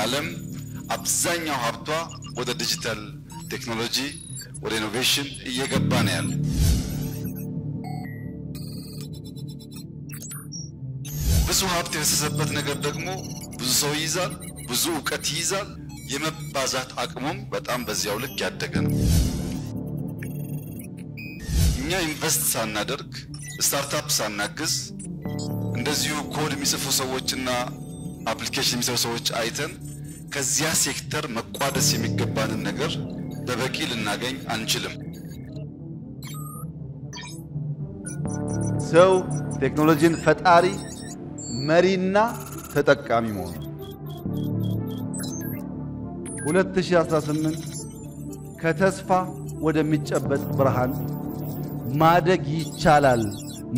ዓለም አብዛኛው ሀብቷ ወደ ዲጂታል ቴክኖሎጂ ወደ ኢኖቬሽን እየገባ ነው ያለው። ብዙ ሀብት የፈሰሰበት ነገር ደግሞ ብዙ ሰው ይይዛል፣ ብዙ ዕውቀት ይይዛል። የመባዛት አቅሙም በጣም በዚያው ልክ ያደገ ነው። እኛ ኢንቨስት ሳናደርግ ስታርታፕ ሳናግዝ እንደዚሁ ኮድ የሚጽፉ ሰዎችና አፕሊኬሽን የሚሰሩ ሰዎች አይተን ከዚያ ሴክተር መቋደስ የሚገባንን ነገር በበቂ ልናገኝ አንችልም። ሰው ቴክኖሎጂን ፈጣሪ መሪና ተጠቃሚ መሆኑ 2018 ከተስፋ ወደሚጨበጥ ብርሃን ማደግ ይቻላል፣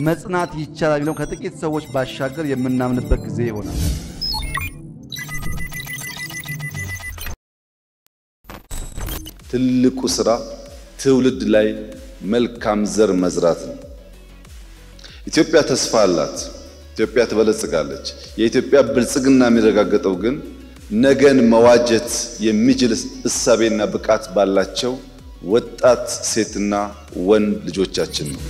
መጽናት ይቻላል ብለው ከጥቂት ሰዎች ባሻገር የምናምንበት ጊዜ ይሆናል። ትልቁ ስራ ትውልድ ላይ መልካም ዘር መዝራት ነው። ኢትዮጵያ ተስፋ አላት። ኢትዮጵያ ትበለጽጋለች። የኢትዮጵያ ብልጽግና የሚረጋገጠው ግን ነገን መዋጀት የሚችል እሳቤና ብቃት ባላቸው ወጣት ሴትና ወንድ ልጆቻችን ነው።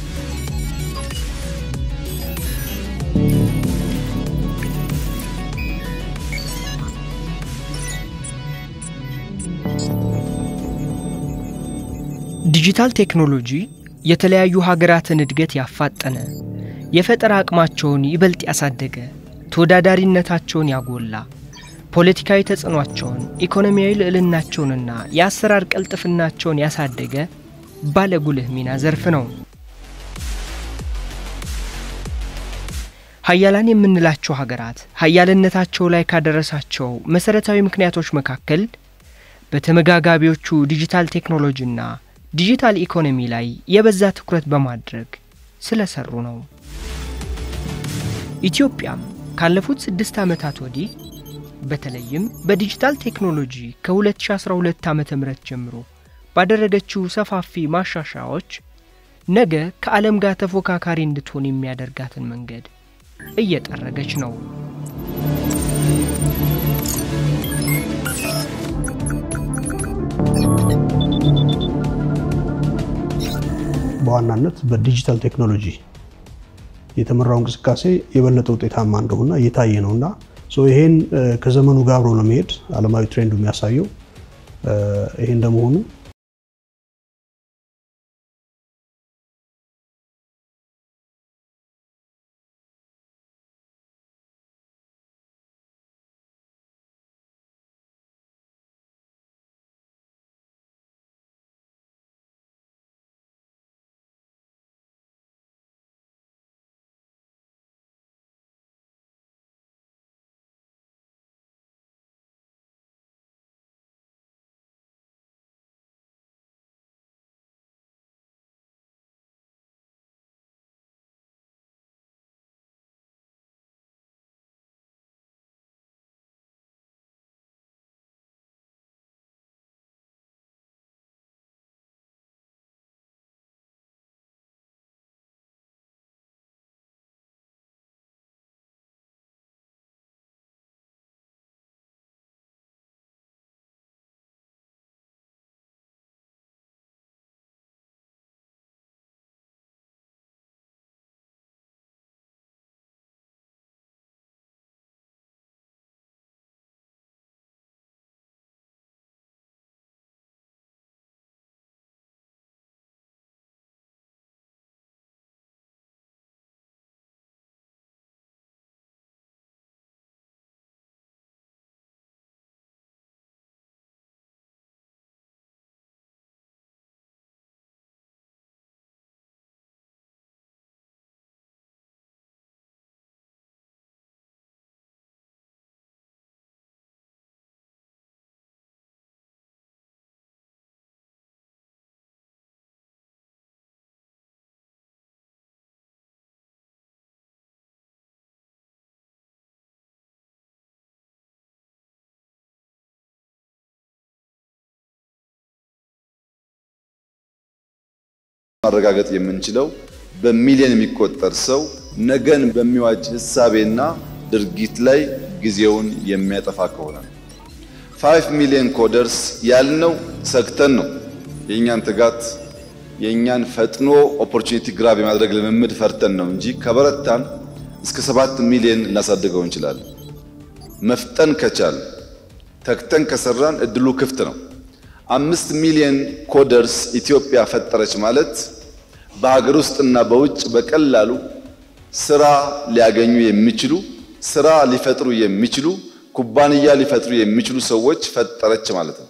ዲጂታል ቴክኖሎጂ የተለያዩ ሀገራትን እድገት ያፋጠነ፣ የፈጠራ አቅማቸውን ይበልጥ ያሳደገ፣ ተወዳዳሪነታቸውን ያጎላ፣ ፖለቲካዊ ተጽዕኖአቸውን፣ ኢኮኖሚያዊ ልዕልናቸውንና የአሰራር ቀልጥፍናቸውን ያሳደገ ባለጉልህ ሚና ዘርፍ ነው። ሀያላን የምንላቸው ሀገራት ሀያልነታቸው ላይ ካደረሳቸው መሰረታዊ ምክንያቶች መካከል በተመጋጋቢዎቹ ዲጂታል ቴክኖሎጂና ዲጂታል ኢኮኖሚ ላይ የበዛ ትኩረት በማድረግ ስለሰሩ ነው። ኢትዮጵያም ካለፉት 6 ዓመታት ወዲህ በተለይም በዲጂታል ቴክኖሎጂ ከ2012 ዓ.ም ጀምሮ ባደረገችው ሰፋፊ ማሻሻያዎች ነገ ከዓለም ጋር ተፎካካሪ እንድትሆን የሚያደርጋትን መንገድ እየጠረገች ነው። በዋናነት በዲጂታል ቴክኖሎጂ የተመራው እንቅስቃሴ የበለጠ ውጤታማ እንደሆነ እየታየ ነውና ይሄን ከዘመኑ ጋር አብሮ ለመሄድ ዓለማዊ ትሬንዱ የሚያሳየው ይሄ እንደመሆኑ ማረጋገጥ የምንችለው በሚሊዮን የሚቆጠር ሰው ነገን በሚዋጅ ሐሳቤና ድርጊት ላይ ጊዜውን የሚያጠፋ ከሆነ 5 ሚሊዮን ኮደርስ ያልነው ሰክተን ነው። የኛን ትጋት የኛን ፈጥኖ ኦፖርቹኒቲ ግራብ የማድረግ ልምምድ ፈርተን ነው እንጂ ከበረታን እስከ 7 ሚሊዮን እናሳድገው እንችላለን። መፍጠን ከቻል ተክተን ከሰራን እድሉ ክፍት ነው። 5 ሚሊዮን ኮደርስ ኢትዮጵያ ፈጠረች ማለት በሀገር ውስጥና በውጭ በቀላሉ ስራ ሊያገኙ የሚችሉ ስራ ሊፈጥሩ የሚችሉ ኩባንያ ሊፈጥሩ የሚችሉ ሰዎች ፈጠረች ማለት ነው።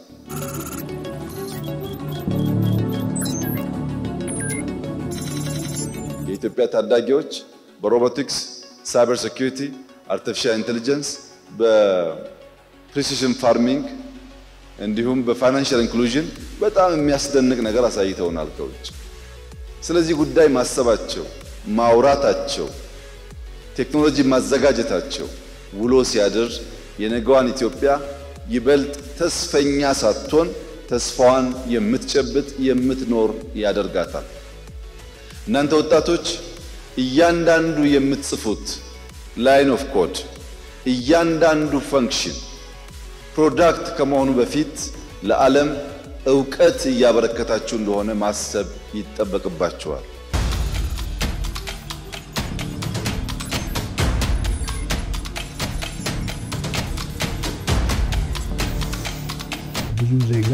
የኢትዮጵያ ታዳጊዎች በሮቦቲክስ፣ ሳይበር ሴኩሪቲ፣ አርቲፊሻል ኢንተለጀንስ፣ በፕሪሲሽን ፋርሚንግ እንዲሁም በፋይናንሻል ኢንክሉዥን በጣም የሚያስደንቅ ነገር አሳይተውናል ከውጭ። ስለዚህ ጉዳይ ማሰባቸው፣ ማውራታቸው፣ ቴክኖሎጂ ማዘጋጀታቸው ውሎ ሲያድር የነገዋን ኢትዮጵያ ይበልጥ ተስፈኛ ሳትሆን ተስፋዋን የምትጨብጥ የምትኖር ያደርጋታል። እናንተ ወጣቶች እያንዳንዱ የምትጽፉት ላይን ኦፍ ኮድ እያንዳንዱ ፈንክሽን ፕሮዳክት ከመሆኑ በፊት ለዓለም ዕውቀት እያበረከታችሁ እንደሆነ ማሰብ ይጠበቅባችኋል። ብዙ ዜጋ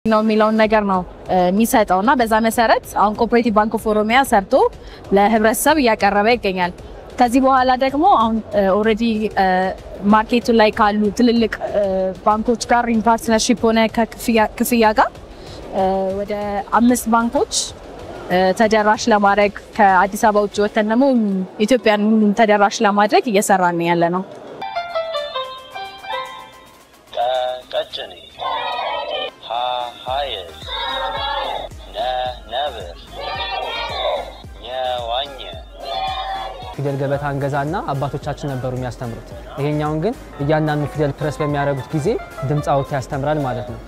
ነው የሚለውን ነገር ነው የሚሰጠውና በዛ መሰረት አሁን ኮኦፐሬቲቭ ባንክ ኦፍ ኦሮሚያ ሰርቶ ለህብረተሰብ ያቀረበ ይገኛል። ከዚህ በኋላ ደግሞ አሁን ኦሬዲ ማርኬቱ ላይ ካሉ ትልልቅ ባንኮች ጋር ኢንፓርትነርሺፕ ሆነ ከክፍያ ጋር ወደ 5 ባንኮች ተደራሽ ለማድረግ ከአዲስ አበባ ውጭ ወተን ደግሞ ኢትዮጵያን ተደራሽ ለማድረግ እየሰራን ያለ ነው። ሀይል ነብር የዋኘ ፊደል ገበታ እንገዛና አባቶቻችን ነበሩ የሚያስተምሩት። ይሄኛውን ግን እያንዳንዱ ፊደል ፕረስ በሚያደርጉት ጊዜ ድምጽ አውጥቶ ያስተምራል ማለት ነው።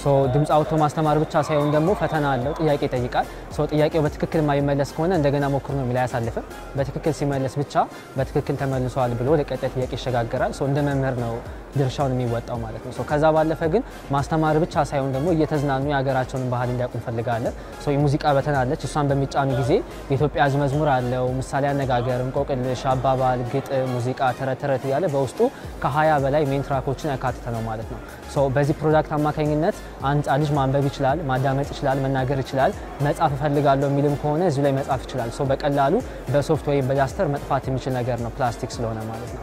ሶ ድምጽ አውጥቶ ማስተማር ብቻ ሳይሆን ደግሞ ፈተና አለው፣ ጥያቄ ይጠይቃል። ሶ ጥያቄው በትክክል የማይመለስ ከሆነ እንደገና ሞክሩ ነው የሚለው፣ አያሳልፍም። በትክክል ሲመለስ ብቻ በትክክል ተመልሷል ብሎ ወደ ቀጣይ ጥያቄ ይሸጋገራል። ሶ እንደ መምህር ነው ድርሻውን የሚወጣው ማለት ነው። ሶ ከዛ ባለፈ ግን ማስተማር ብቻ ሳይሆን ደግሞ እየተዝናኑ የሀገራቸውን ባህል እንዲያውቁ እንፈልጋለን። ሶ የሙዚቃ በተና አለች። እሷን በሚጫኑ ጊዜ የኢትዮጵያ ሕዝብ መዝሙር አለው፣ ምሳሌ አነጋገር፣ እንቆቅልሽ፣ አባባል፣ ግጥም፣ ሙዚቃ፣ ተረት እያለ በውስጡ ከ20 በላይ ሜን ትራኮችን ያካተተ ነው ማለት ነው። ሶ በዚህ ፕሮዳክት አማካኝነት አንድ ልጅ ማንበብ ይችላል፣ ማዳመጥ ይችላል፣ መናገር ይችላል። መጻፍ እፈልጋለሁ የሚልም ከሆነ እዚሁ ላይ መጻፍ ይችላል። ሶ በቀላሉ በሶፍት ወይም በዳስተር መጥፋት የሚችል ነገር ነው፣ ፕላስቲክ ስለሆነ ማለት ነው።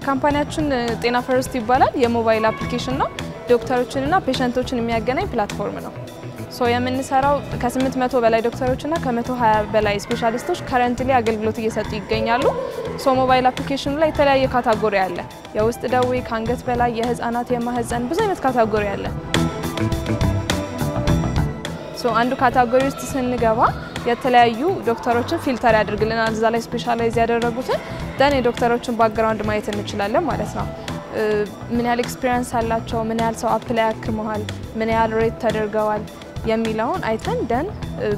ካምፓኒያችን ጤና ፈርስት ይባላል። የሞባይል አፕሊኬሽን ነው። ዶክተሮችንና ፔሸንቶችን የሚያገናኝ ፕላትፎርም ነው። ሶ የምንሰራው ከ800 በላይ ዶክተሮችና ከ120 በላይ ስፔሻሊስቶች ከረንትሊ አገልግሎት እየሰጡ ይገኛሉ። ሶ ሞባይል አፕሊኬሽኑ ላይ የተለያየ ካታጎሪ አለ። የውስጥ ደዌ፣ ከአንገት በላይ፣ የህፃናት፣ የማህፀን፣ ብዙ አይነት ካታጎሪ አለ። ሶ አንዱ ካታጎሪ ውስጥ ስንገባ የተለያዩ ዶክተሮችን ፊልተር ያደርግልናል። እዛ ላይ ስፔሻላይዝ ያደረጉትን ደን የዶክተሮችን ባክግራውንድ ማየት እንችላለን ማለት ነው። ምን ያህል ኤክስፒሪየንስ አላቸው፣ ምን ያህል ሰው አፕላይ ያክመዋል፣ ምን ያህል ሬት ተደርገዋል የሚለውን አይተን ደን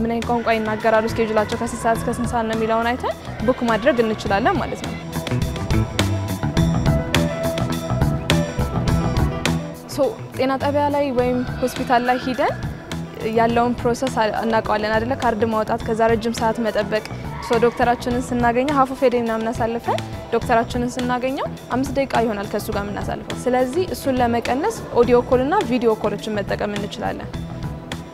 ምን አይነት ቋንቋ ይናገራሉ፣ ስኬጁላቸው ከ6 ሰዓት እስከ 8 ሰዓት ነው የሚለውን አይተን ቡክ ማድረግ እንችላለን ማለት ነው። ሶ ጤና ጣቢያ ላይ ወይም ሆስፒታል ላይ ሂደን ያለውን ፕሮሰስ እናውቀዋለን አይደለ? ካርድ ማውጣት፣ ከዛ ረጅም ሰዓት መጠበቅ። ሶ ዶክተራችንን ስናገኘው ሀፍ ኦፍ ኤ ዴይ ምናምን አሳልፈን ዶክተራችንን ስናገኘው 5 ደቂቃ ይሆናል ከሱ ጋር የምናሳልፈው። ስለዚህ እሱን ለመቀነስ ኦዲዮ ኮል እና ቪዲዮ ኮሎችን መጠቀም እንችላለን።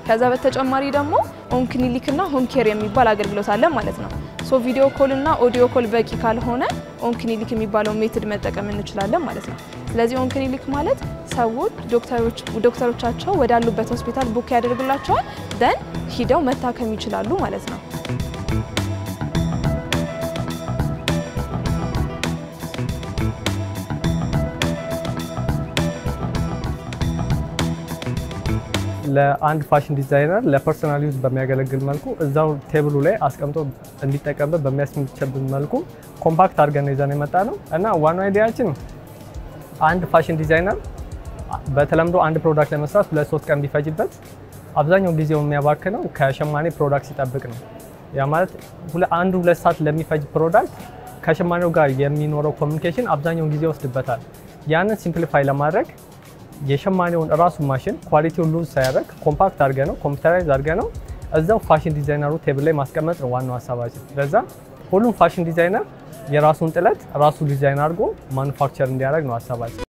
ከዛ በተጨማሪ ደግሞ ኦን ክሊኒክ እና ሆም ኬር የሚባል አገልግሎት አለ ማለት ነው። ሶ ቪዲዮ ኮል እና ኦዲዮ ኮል በቂ ካልሆነ ኦን ክሊኒክ የሚባለው ሜትድ መጠቀም እንችላለን ማለት ነው። ስለዚህ ኦን ክሊኒክ ማለት ሰዎች ዶክተሮቻቸው ወዳሉበት ሆስፒታል ቡክ ያደርግላቸዋል፣ ደን ሂደው መታከም ይችላሉ ማለት ነው። ለአንድ ፋሽን ዲዛይነር ለፐርሰናል ዩዝ በሚያገለግል መልኩ እዛው ቴብሉ ላይ አስቀምጦ እንዲጠቀምበት በሚያስችል መልኩ ኮምፓክት አድርገን ይዘን የመጣ ነው እና ዋናው አይዲያችን አንድ ፋሽን ዲዛይነር በተለምዶ አንድ ፕሮዳክት ለመስራት 2-3 ቀን ቢፈጅበት አብዛኛው ጊዜው የሚያባክነው ከሸማኔ ፕሮዳክት ሲጠብቅ ነው። ያ ማለት 1-2 ሰዓት ለሚፈጅ ፕሮዳክት ከሸማኔው ጋር የሚኖረው ኮሚኒኬሽን አብዛኛው ጊዜ ይወስድበታል። ያንን ሲምፕሊፋይ ለማድረግ የሸማኔውን ራሱ ማሽን ኳሊቲውን ሉዝ ሳያደርግ ኮምፓክት አድርገ ነው ኮምፒውተራይዝ አድርገ ነው እዛው ፋሽን ዲዛይነሩ ቴብል ላይ ማስቀመጥ ነው ዋናው ሀሳባችን። ለዛ ሁሉም ፋሽን ዲዛይነር የራሱን ጥለት ራሱ ዲዛይን አድርጎ ማኑፋክቸር እንዲያደርግ ነው ሀሳባችን።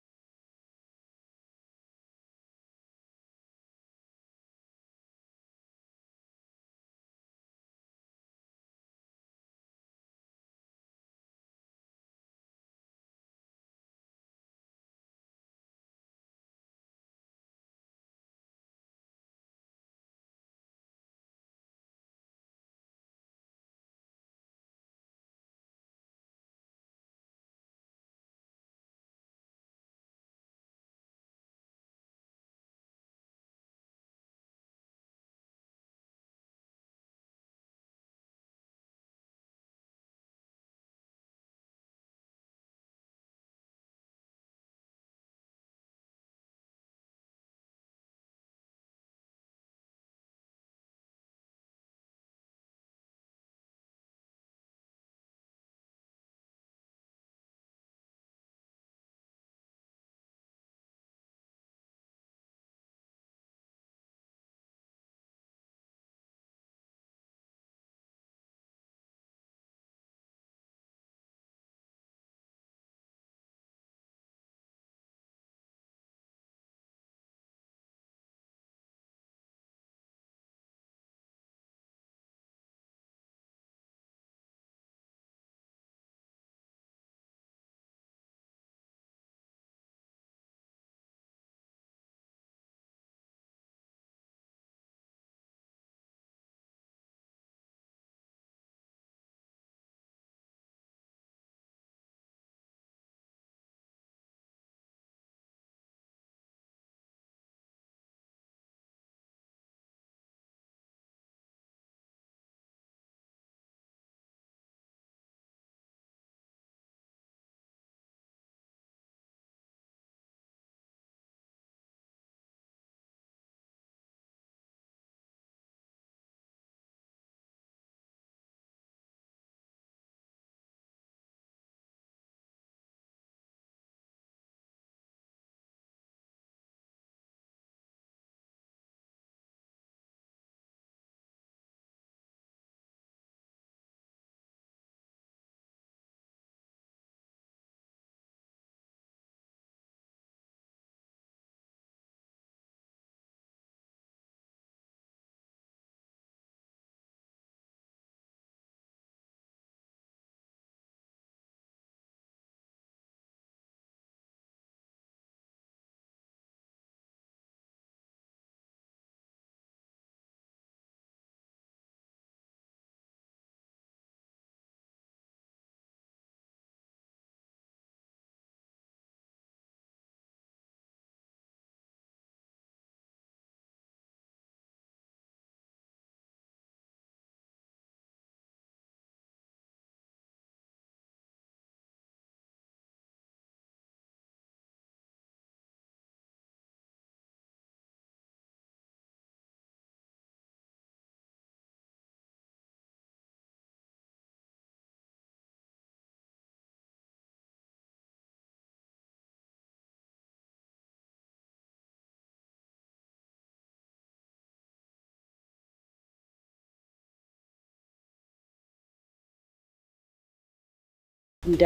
እንደ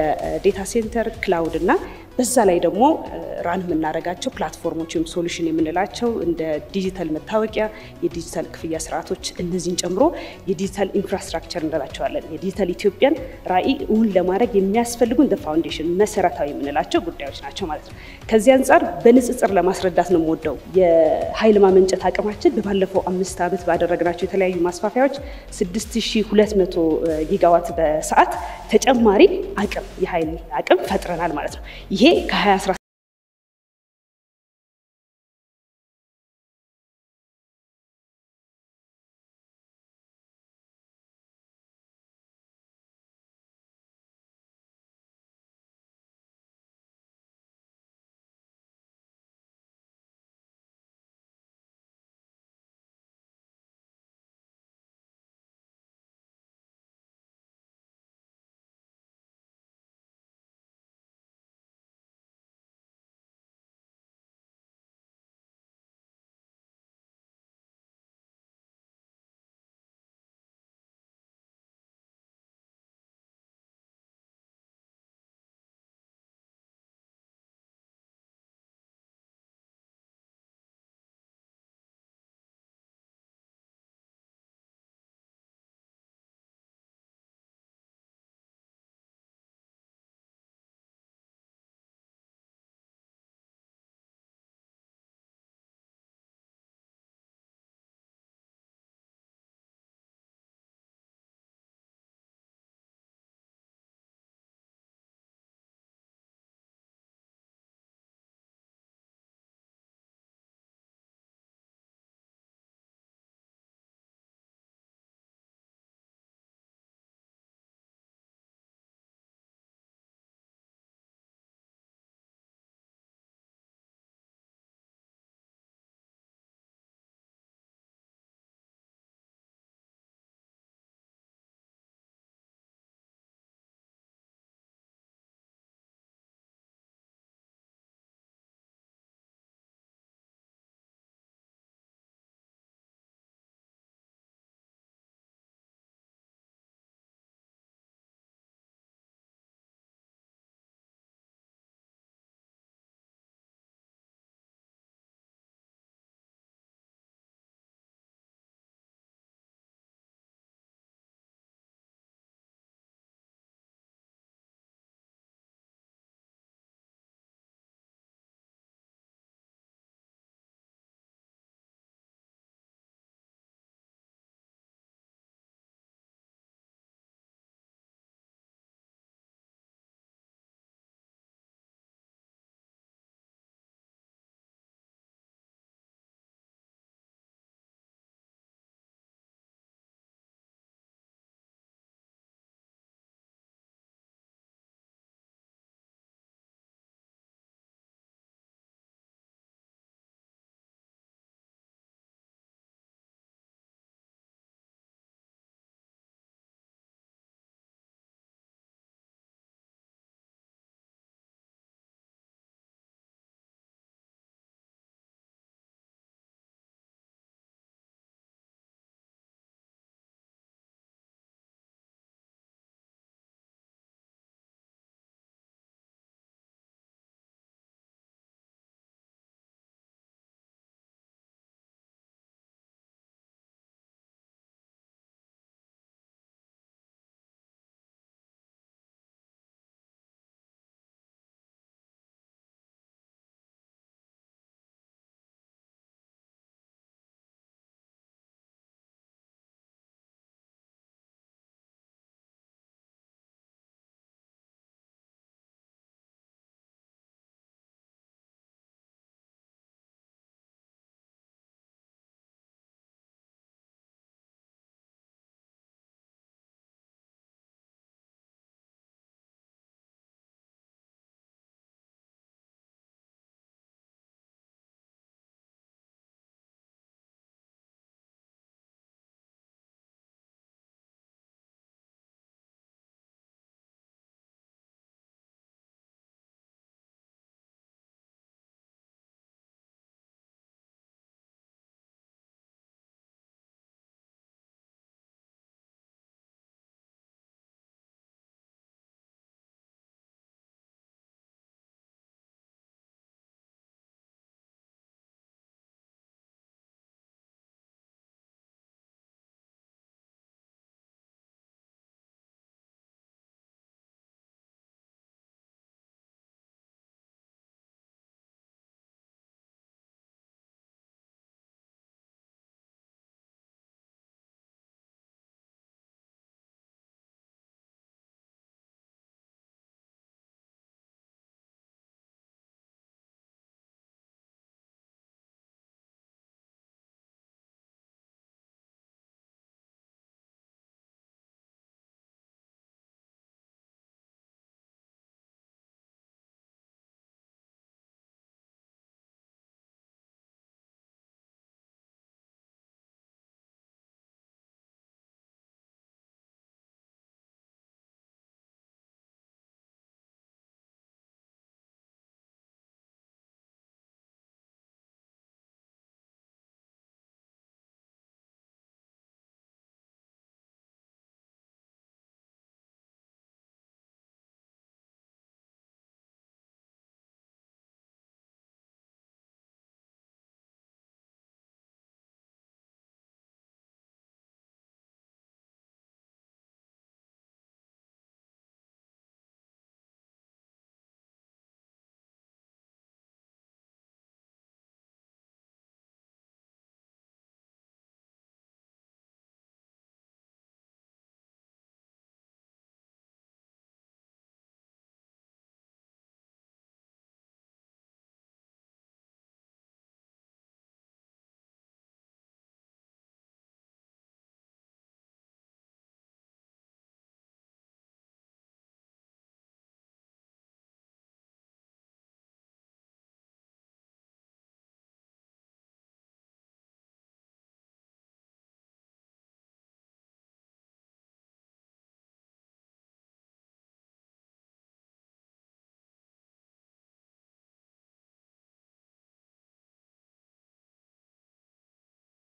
ዴታ ሴንተር ክላውድ እና በዛ ላይ ደግሞ ራን የምናደርጋቸው ፕላትፎርሞች ወይም ሶሉሽን የምንላቸው እንደ ዲጂታል መታወቂያ የዲጂታል ክፍያ ስርዓቶች እነዚህን ጨምሮ የዲጂታል ኢንፍራስትራክቸር እንላቸዋለን የዲጂታል ኢትዮጵያን ራዕይ እውን ለማድረግ የሚያስፈልጉ እንደ ፋውንዴሽን መሰረታዊ የምንላቸው ጉዳዮች ናቸው ማለት ነው ከዚህ አንፃር በንጽጽር ለማስረዳት ነው የምወደው የኃይል ማመንጨት አቅማችን በባለፈው 5 ዓመት ባደረግናቸው የተለያዩ ማስፋፊያዎች 6200 ጊጋዋት በሰዓት ተጨማሪ አቅም የኃይል አቅም ፈጥረናል ማለት ነው ይሄ ከ2019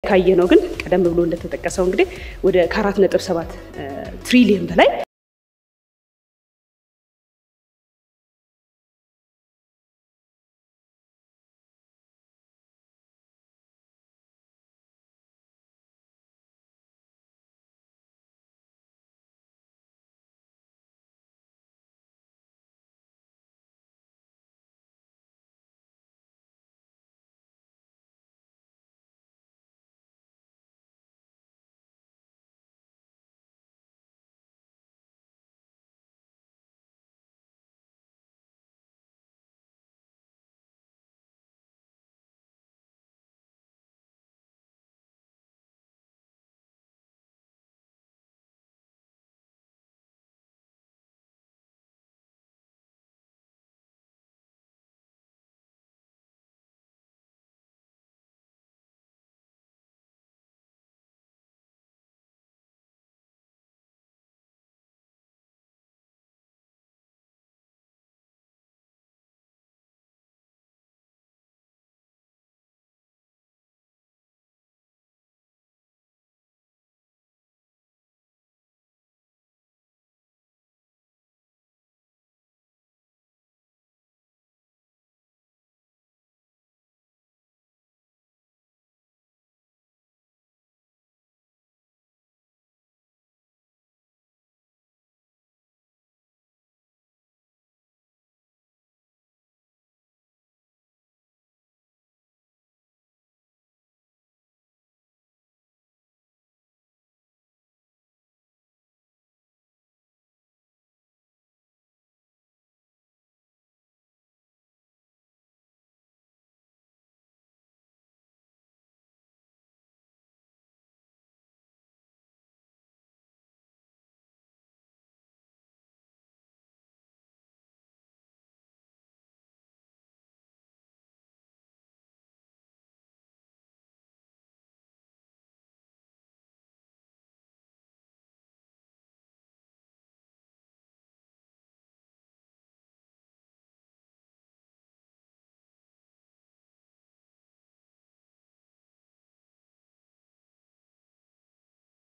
ካየ ነው ግን ቀደም ብሎ እንደተጠቀሰው እንግዲህ ወደ 4.7 ትሪሊየን በላይ